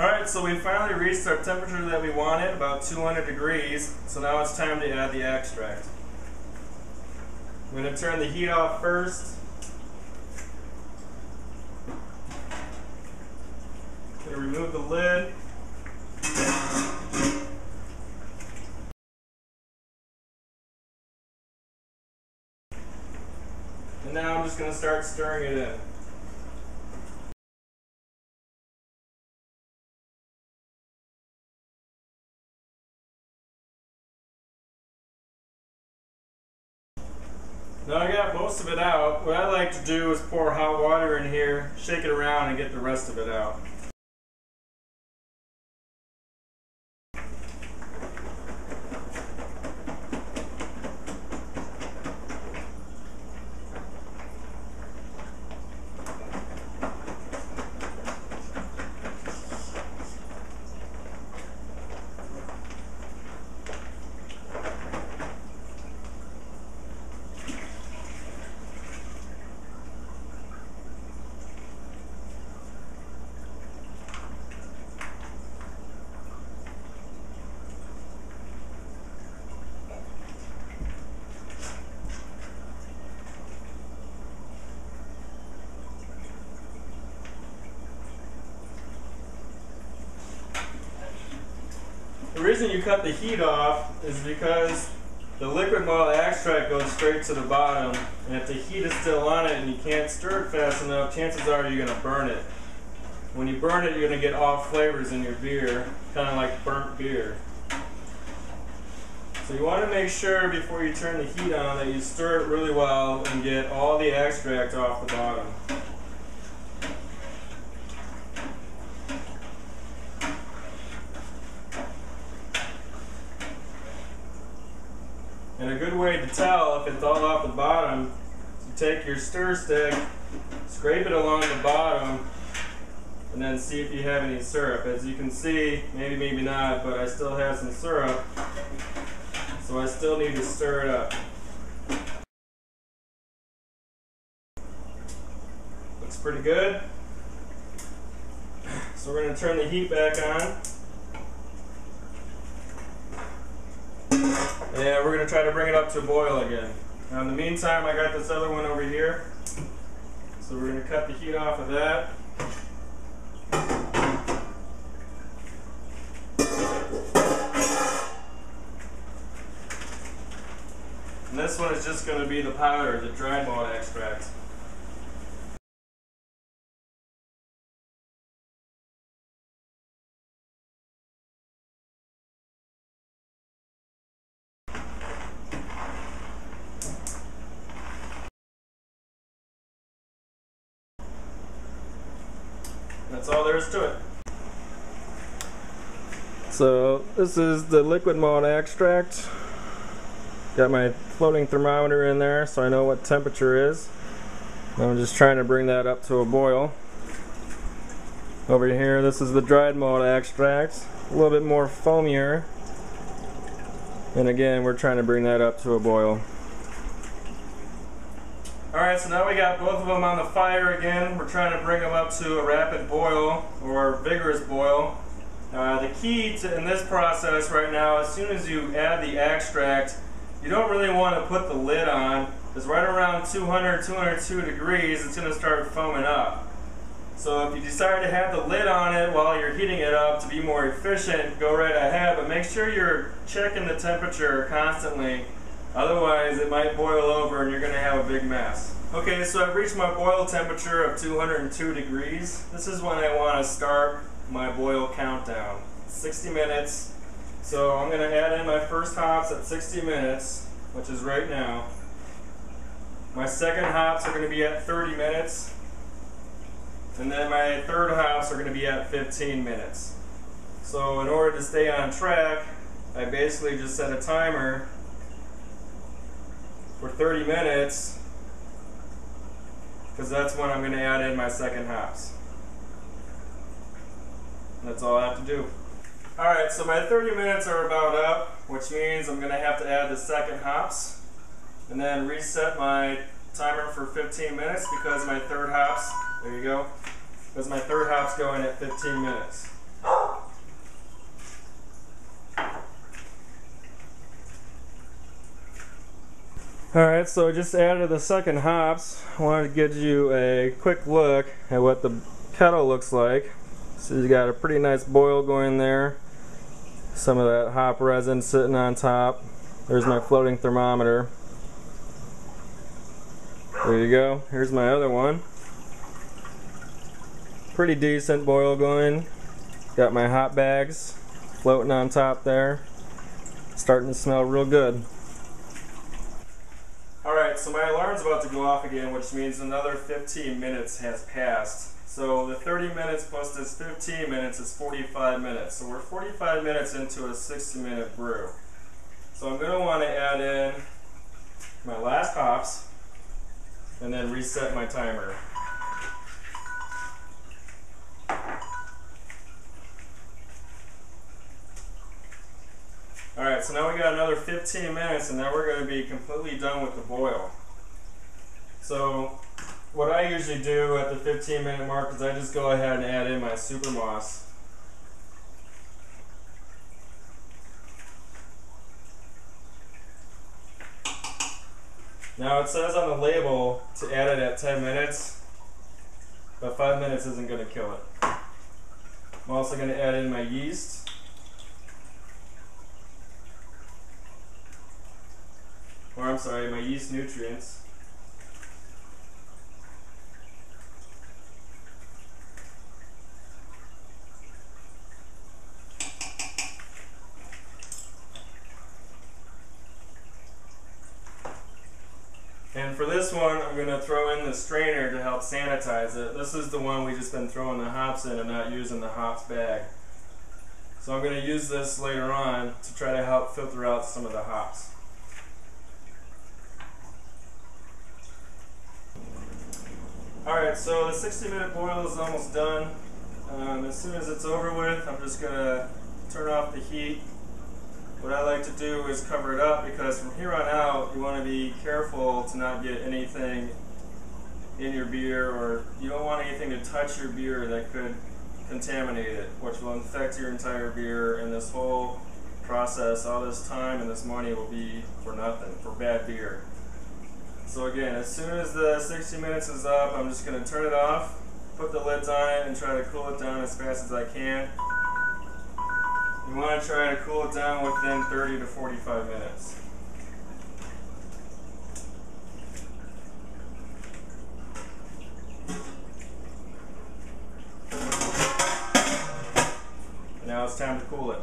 Alright, so we finally reached our temperature that we wanted, about 200 degrees. So now it's time to add the extract. I'm going to turn the heat off first. I'm going to remove the lid. And now I'm just going to start stirring it in. Now I got most of it out. What I like to do is pour hot water in here, shake it around, and get the rest of it out. The reason you cut the heat off is because the liquid malt extract goes straight to the bottom, and if the heat is still on it and you can't stir it fast enough, chances are you're going to burn it. When you burn it, you're going to get off flavors in your beer, kind of like burnt beer. So you want to make sure before you turn the heat on that you stir it really well and get all the extract off the bottom. And a good way to tell if it's all off the bottom is you take your stir stick, scrape it along the bottom, and then see if you have any syrup. As you can see, maybe not, but I still have some syrup, so I still need to stir it up. Looks pretty good. So we're going to turn the heat back on. And we're going to try to bring it up to a boil again. Now in the meantime, I got this other one over here. So we're going to cut the heat off of that. And this one is just going to be the powder, the dried malt extract. That's all there is to it. So this is the liquid malt extract. Got my floating thermometer in there so I know what temperature is. I'm just trying to bring that up to a boil. Over here, this is the dried malt extract. A little bit more foamier. And again, we're trying to bring that up to a boil. Alright, so now we got both of them on the fire again. We're trying to bring them up to a rapid boil or vigorous boil. The key in this process right now, as soon as you add the extract, you don't really want to put the lid on, because right around 200, 202 degrees, it's going to start foaming up. So if you decide to have the lid on it while you're heating it up to be more efficient, go right ahead, but make sure you're checking the temperature constantly. Otherwise, it might boil over and you're going to have a big mess. Okay, so I've reached my boil temperature of 202 degrees. This is when I want to start my boil countdown. 60 minutes. So I'm going to add in my first hops at 60 minutes, which is right now. My second hops are going to be at 30 minutes. And then my third hops are going to be at 15 minutes. So in order to stay on track, I basically just set a timer for 30 minutes, because that's when I'm going to add in my second hops. That's all I have to do. Alright, so my 30 minutes are about up, which means I'm going to have to add the second hops, and then reset my timer for 15 minutes because my third hops, there you go, because my third hop's going at 15 minutes. Alright, so I just added the second hops. I wanted to give you a quick look at what the kettle looks like. So you got a pretty nice boil going there. Some of that hop resin sitting on top. There's my floating thermometer. There you go. Here's my other one. Pretty decent boil going. Got my hop bags floating on top there. Starting to smell real good. Alright, so my alarm's about to go off again, which means another 15 minutes has passed. So the 30 minutes plus this 15 minutes is 45 minutes. So we're 45 minutes into a 60-minute brew. So I'm going to want to add in my last hops and then reset my timer. Alright, so now we got another 15 minutes and then we're going to be completely done with the boil. So what I usually do at the 15-minute mark is I just go ahead and add in my super moss. Now it says on the label to add it at 10 minutes, but 5 minutes isn't going to kill it. I'm also going to add in my yeast. Or I'm sorry, my yeast nutrients. And for this one, I'm going to throw in the strainer to help sanitize it. This is the one we just been throwing the hops in and not using the hops bag. So I'm going to use this later on to try to help filter out some of the hops. Alright, so the 60-minute boil is almost done. As soon as it's over with, I'm just going to turn off the heat. What I like to do is cover it up because from here on out, you want to be careful to not get anything in your beer, or you don't want anything to touch your beer that could contaminate it, which will infect your entire beer, and this whole process, all this time and this money will be for nothing, for bad beer. So again, as soon as the 60 minutes is up, I'm just going to turn it off, put the lids on it, and try to cool it down as fast as I can. You want to try to cool it down within 30 to 45 minutes. Now it's time to cool it.